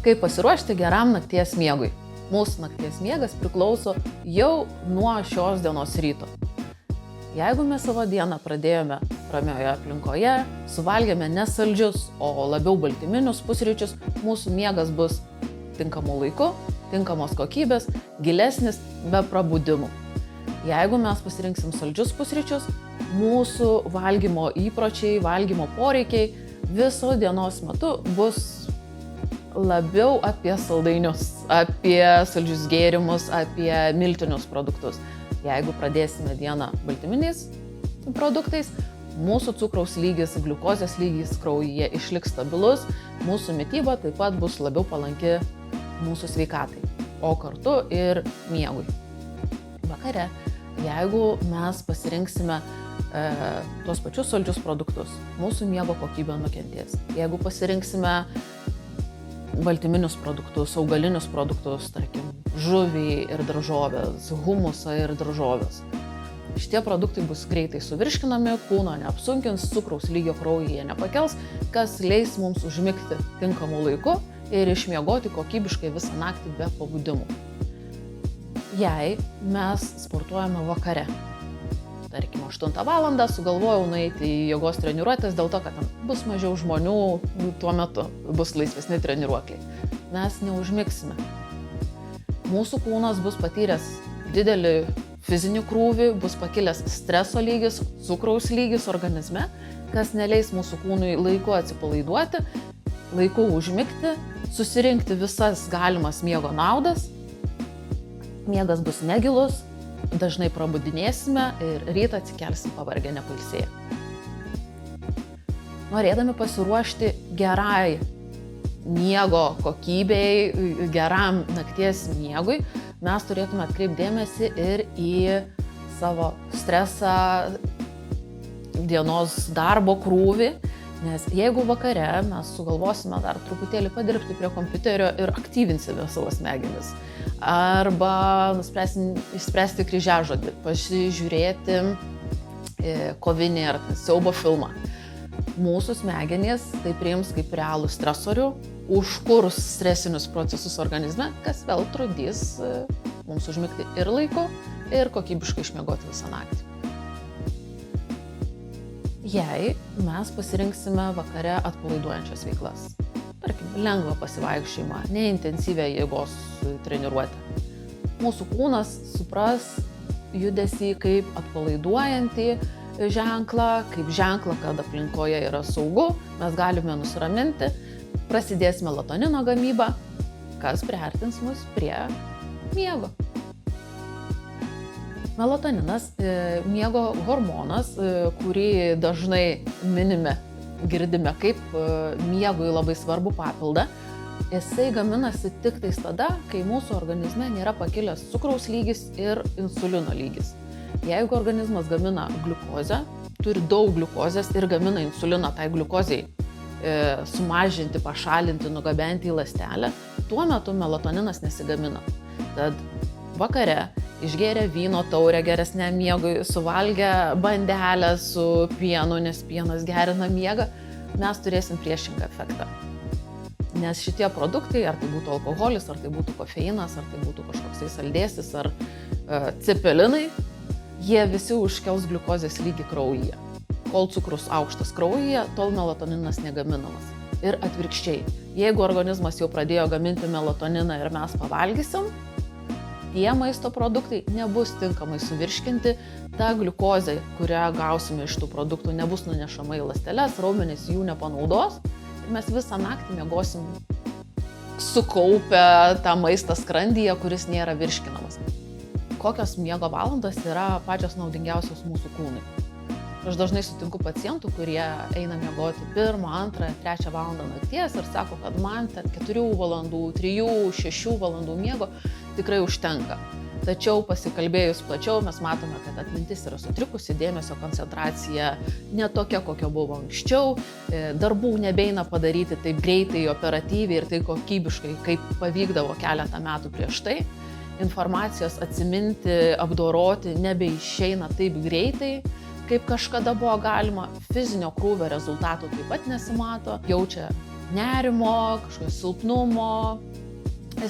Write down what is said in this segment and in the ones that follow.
Kaip pasiruošti geram nakties miegui? Mūsų nakties miegas priklauso jau nuo šios dienos ryto. Jeigu mes savo dieną pradėjome ramioje aplinkoje, suvalgėme ne saldžius, o labiau baltyminius pusryčius, mūsų miegas bus tinkamu laiku, tinkamos kokybės, gilesnis, be prabudimų. Jeigu mes pasirinksim saldžius pusryčius, mūsų valgymo įpročiai, valgymo poreikiai viso dienos metu bus labiau apie saldainius, apie saldžius gėrimus, apie miltinius produktus. Jeigu pradėsime dieną baltyminiais produktais, mūsų cukraus lygis, gliukozės lygis kraujyje išliks stabilus, mūsų mityba taip pat bus labiau palanki mūsų sveikatai, o kartu ir miegui. Vakare, jeigu mes pasirinksime tuos pačius saldžius produktus, mūsų miego kokybė nukentės. Jeigu pasirinksime baltyminius produktus, augalinius produktus, tarkim, žuvį ir daržovės, humusą ir daržovės. Šitie produktai bus greitai suvirškinami, kūno neapsunkins, cukraus lygio kraujyje nepakels, kas leis mums užmigti tinkamu laiku ir išmiegoti kokybiškai visą naktį be pabudimų. Jei mes sportuojame vakare, tarkim, 8 valandą, sugalvojau nueiti į jogos treniruotės dėl to, kad ten bus mažiau žmonių, tuo metu bus laisvesni treniruokliai. Mes neužmigsime. Mūsų kūnas bus patyręs didelį fizinį krūvį, bus pakilęs streso lygis, cukraus lygis organizme, kas neleis mūsų kūnui laiku atsipalaiduoti, laiku užmigti, susirinkti visas galimas miego naudas. Miegas bus negilus, dažnai prabudinėsime ir rytą atsikelsim pavargę nepailsėję. Norėdami pasiruošti gerai miego kokybei, geram nakties miegui, mes turėtume atkreipti dėmesį ir į savo stresą, dienos darbo krūvį, nes jeigu vakare mes sugalvosime dar truputėlį padirbti prie kompiuterio ir aktyvinsime savo smegenis, arba išspręsti kryžiažodį, pasižiūrėti kovinį ar siaubo filmą. Mūsų smegenys tai priims kaip realų stresorių, užkurs stresinius procesus organizme, kas vėl trukdys mums užmigti ir laiku, ir kokybiškai išmiegoti visą naktį. Jei mes pasirinksime vakare atpalaiduojančias veiklas, tarkim, lengvą pasivaikščiojimą, neintensyvią jėgos treniruotę, mūsų kūnas supras judesį kaip atpalaiduojantį ženklą, kaip ženklą, kad aplinkoje yra saugu, mes galime nusiraminti, prasidės melatonino gamyba, kas priartins mus prie miego. Melatoninas, miego hormonas, kurį dažnai girdime kaip miegui labai svarbu papildą, jisai gaminasi tik tais tada, kai mūsų organizme nėra pakilęs cukraus lygis ir insulino lygis. Jeigu organizmas gamina gliukozę, turi daug gliukozės ir gamina insuliną tai gliukozei sumažinti, pašalinti, nugabenti į ląstelę, tuo metu melatoninas nesigamina. Tad vakare išgėrę vyno taurę geresniam miegui, suvalgę bandelę su pienu, nes pienas gerina miegą, mes turėsim priešingą efektą. Nes šitie produktai, ar tai būtų alkoholis, ar tai būtų kofeinas, ar tai būtų kažkoksai saldėsis, ar cepelinai, jie visi užkels gliukozės lygį kraujyje. Kol cukrus aukštas kraujyje, tol melatoninas negaminamas. Ir atvirkščiai, jeigu organizmas jau pradėjo gaminti melatoniną ir mes pavalgysim, tie maisto produktai nebus tinkamai suvirškinti, ta gliukozė, kurią gausime iš tų produktų, nebus nunešama į ląsteles, raumenys jų nepanaudos ir mes visą naktį miegosim sukaupę tą maistą skrandyje, kuris nėra virškinamas. Kokios miego valandos yra pačios naudingiausios mūsų kūnui? Aš dažnai sutinku pacientų, kurie eina miegoti 1, 2, 3 valandą nakties ir sako, kad man 4 valandų, 3, 6 valandų miego tikrai užtenka. Tačiau pasikalbėjus plačiau mes matome, kad atmintis yra sutrikusi, dėmesio koncentracija ne tokia, kokia buvo anksčiau, darbų nebeina padaryti taip greitai, operatyviai ir tai kokybiškai, kaip pavykdavo keletą metų prieš tai. Informacijos atsiminti, apdoroti nebeišeina taip greitai, kaip kažkada buvo galima, fizinio krūvio rezultatų taip pat nesimato, jaučia nerimo, kažkokio silpnumo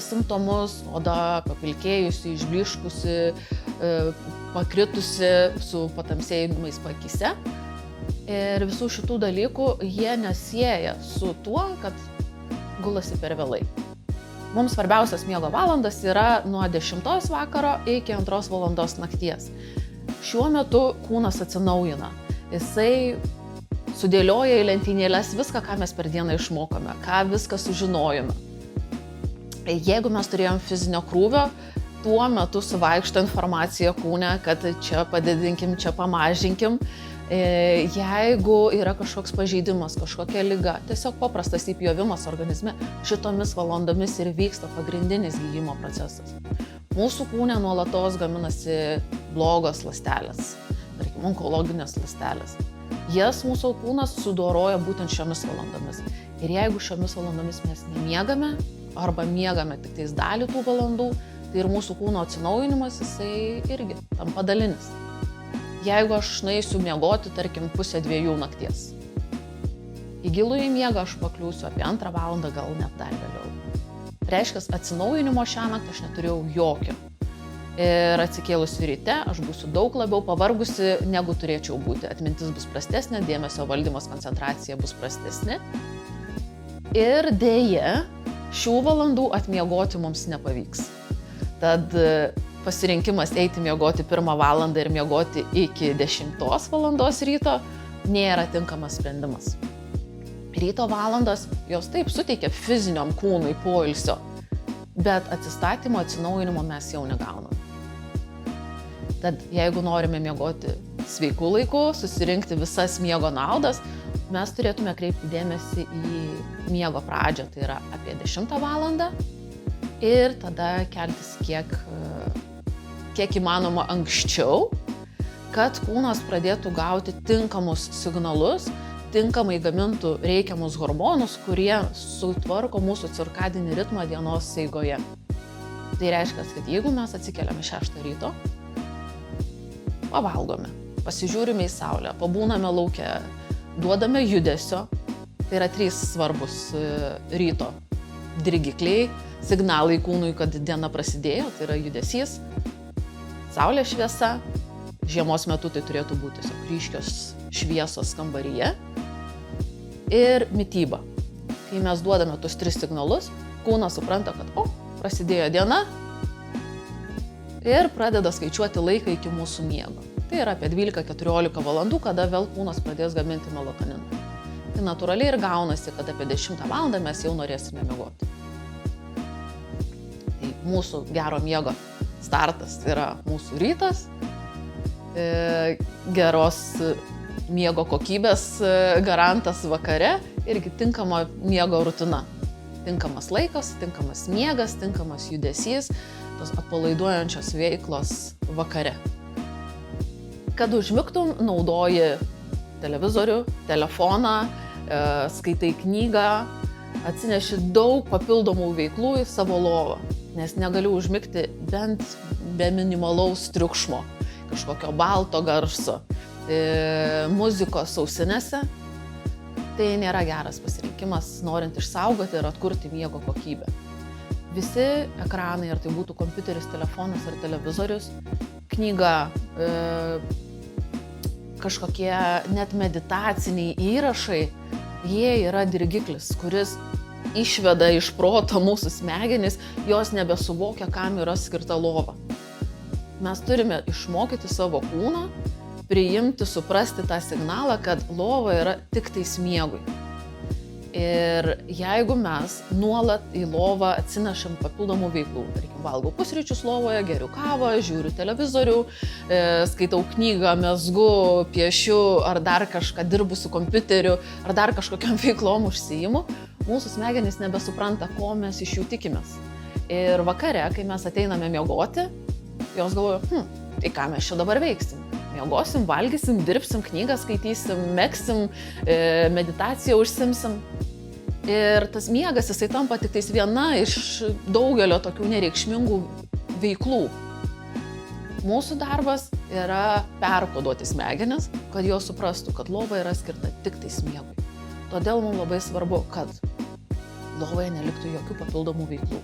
simptomus, oda papilkėjusi, išbliškusi, pakritusi su patamsėjimais akyse. Ir visų šitų dalykų jie nesieja su tuo, kad gulasi per vėlai. Mums svarbiausias miego valandas yra nuo 10 vakaro iki 2 valandos nakties. Šiuo metu kūnas atsinaujina. Jisai sudėlioja į lentynėles viską, ką mes per dieną išmokome, ką viską sužinojome. Jeigu mes turėjom fizinio krūvio, tuo metu suvaikšto informacija kūne, kad čia padidinkim, čia pamažinkim. Jeigu yra kažkoks pažeidimas, kažkokia liga, tiesiog paprastas įpjovimas organizme, šitomis valandomis ir vyksta pagrindinis gydymo procesas. Mūsų kūne nuolatos gaminasi blogos ląstelės, tarkim, onkologinės ląstelės. Jas mūsų kūnas sudoroja būtent šiomis valandomis. Ir jeigu šiomis valandomis mes nemiegame, arba miegame tik tais dalį tų valandų, tai ir mūsų kūno atsinaujinimas, jisai irgi tampa dalinis. Jeigu aš nueisiu miegoti, tarkim, 1:30 nakties, į gilųjį miegą aš pakliūsiu apie 2 valandą, gal net dar vėliau. Reiškia, atsinaujinimo šiąnakt aš neturėjau jokio. Ir atsikėlusi ryte, aš būsiu daug labiau pavargusi, negu turėčiau būti. Atmintis bus prastesnė, dėmesio valdymas, koncentracija bus prastesnė. Ir dėja, šių valandų atmiegoti mums nepavyks. Tad pasirinkimas eiti miegoti 1 valandą ir miegoti iki 10 valandos ryto nėra tinkamas sprendimas. Ryto valandos jos taip suteikia fiziniam kūnui poilsio, bet atsistatymo, atsinaujinimo mes jau negauname. Tad jeigu norime miegoti sveikų laikų, susirinkti visas miego naudas, mes turėtume kreipti dėmesį į miego pradžią, tai yra apie 10 valandą ir tada keltis kiek įmanoma anksčiau, kad kūnas pradėtų gauti tinkamus signalus, tinkamai gamintų reikiamus hormonus, kurie sutvarko mūsų cirkadinį ritmą dienos eigoje. Tai reiškia, kad jeigu mes atsikeliame 6 ryto, pavalgome, pasižiūrime į saulę, pabūname lauke, duodame judesio, tai yra 3 svarbus ryto dirgikliai, signalai kūnui, kad diena prasidėjo, tai yra judesys, saulės šviesa, žiemos metu tai turėtų būti tiesiog ryškios šviesos kambaryje ir mityba. Kai mes duodame tuos 3 signalus, kūnas supranta, kad prasidėjo diena ir pradeda skaičiuoti laiką iki mūsų miego. Tai yra apie 12-14 valandų, kada vėl kūnas pradės gaminti melatoniną. Tai natūraliai ir gaunasi, kad apie 10 valandą mes jau norėsime miegoti. Tai mūsų gero miego startas yra mūsų rytas, geros miego kokybės garantas vakare irgi tinkama miego rutina. Tinkamas laikas, tinkamas miegas, tinkamas judesys, tos atpalaiduojančios veiklos vakare. Kad užmigtum, naudoji televizorių, telefoną, skaitai knygą, atsineši daug papildomų veiklų į savo lovą, nes negaliu užmigti bent be minimalaus triukšmo, kažkokio balto garso, muzikos ausinėse. Tai nėra geras pasirinkimas, norint išsaugoti ir atkurti miego kokybę. Visi ekranai, ar tai būtų kompiuteris, telefonas ar televizorius, knyga, kažkokie net meditaciniai įrašai, jie yra dirgiklis, kuris išveda iš proto mūsų smegenis, jos nebesuvokia, kam yra skirta lova. Mes turime išmokyti savo kūną, priimti, suprasti tą signalą, kad lova yra tik tais miegui. Ir jeigu mes nuolat į lovą atsinešam papildomų veiklų, tarkim, valgau pusryčius lovoje, geriu kavą, žiūriu televizorių, skaitau knygą, mezgu, piešiu ar dar kažką, dirbu su kompiuteriu ar dar kažkokiam veiklom užsiimu, mūsų smegenys nebesupranta, ko mes iš jų tikimės. Ir vakare, kai mes ateiname miegoti, jos galvoja, tai ką mes čia dabar veiksim? Miegosim, valgysim, dirbsim, knygą skaitysim, megsim, meditaciją užsimsim. Ir tas miegas, jisai tampa tik tais viena iš daugelio tokių nereikšmingų veiklų. Mūsų darbas yra perkoduoti smegenis, kad jos suprastų, kad lova yra skirta tik tais miegui. Todėl mums labai svarbu, kad lovoje neliktų jokių papildomų veiklų.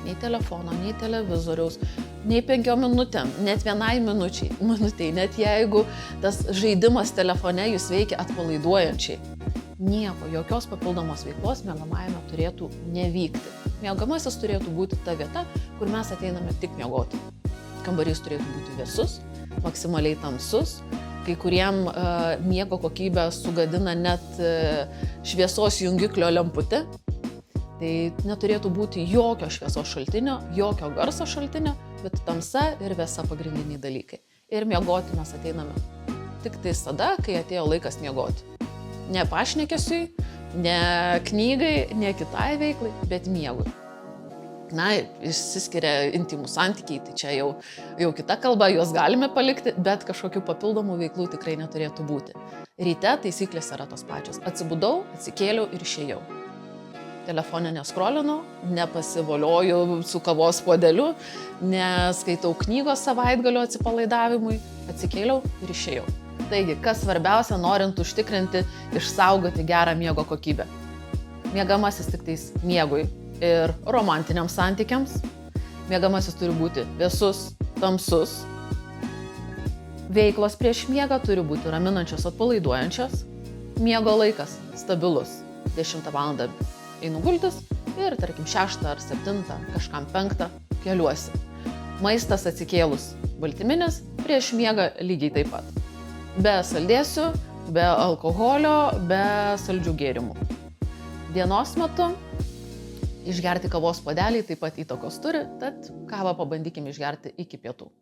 Nei telefono, nei televizoriaus, nei 5 minutėm, net 1 minutei, net jeigu tas žaidimas telefone jūs veikia atpalaiduojančiai. Nieko, jokios papildomos veiklos miegamajame turėtų nevykti. Miegamasis turėtų būti ta vieta, kur mes ateiname tik miegoti. Kambarys turėtų būti vėsus, maksimaliai tamsus, kai kuriem miego kokybę sugadina net šviesos jungiklio lemputė. Tai neturėtų būti jokio šviesos šaltinio, jokio garso šaltinio, bet tamsa ir vėsa pagrindiniai dalykai. Ir miegoti mes ateiname tik tais tada, kai atėjo laikas miegoti. Ne pašnekesiui, ne knygai, ne kitai veiklai, bet miegui. Na, išsiskiria intimų santykiai, tai čia jau kita kalba, juos galime palikti, bet kažkokių papildomų veiklų tikrai neturėtų būti. Ryte taisyklės yra tos pačios. Atsibudau, atsikėliau ir išėjau. Telefonę neskrolinu, nepasivolioju su kavos puodeliu, neskaitau knygos savaitgalio atsipalaidavimui, atsikėliau ir išėjau. Taigi, kas svarbiausia, norint užtikrinti, išsaugoti gerą miego kokybę. Miegamasis tik tais miegui ir romantiniams santykiams. Miegamasis turi būti vėsus, tamsus. Veiklos prieš miegą turi būti raminančios, atpalaiduojančios. Miego laikas stabilus. 10 val. Einu gultis ir, tarkim, 6 ar 7, kažkam 5 keliuosi. Maistas atsikėlus baltyminis, prieš miegą lygiai taip pat. Be saldėsių, be alkoholio, be saldžių gėrimų. Dienos metu išgerti kavos puodelį taip pat įtakos turi, tad kavą pabandykime išgerti iki pietų.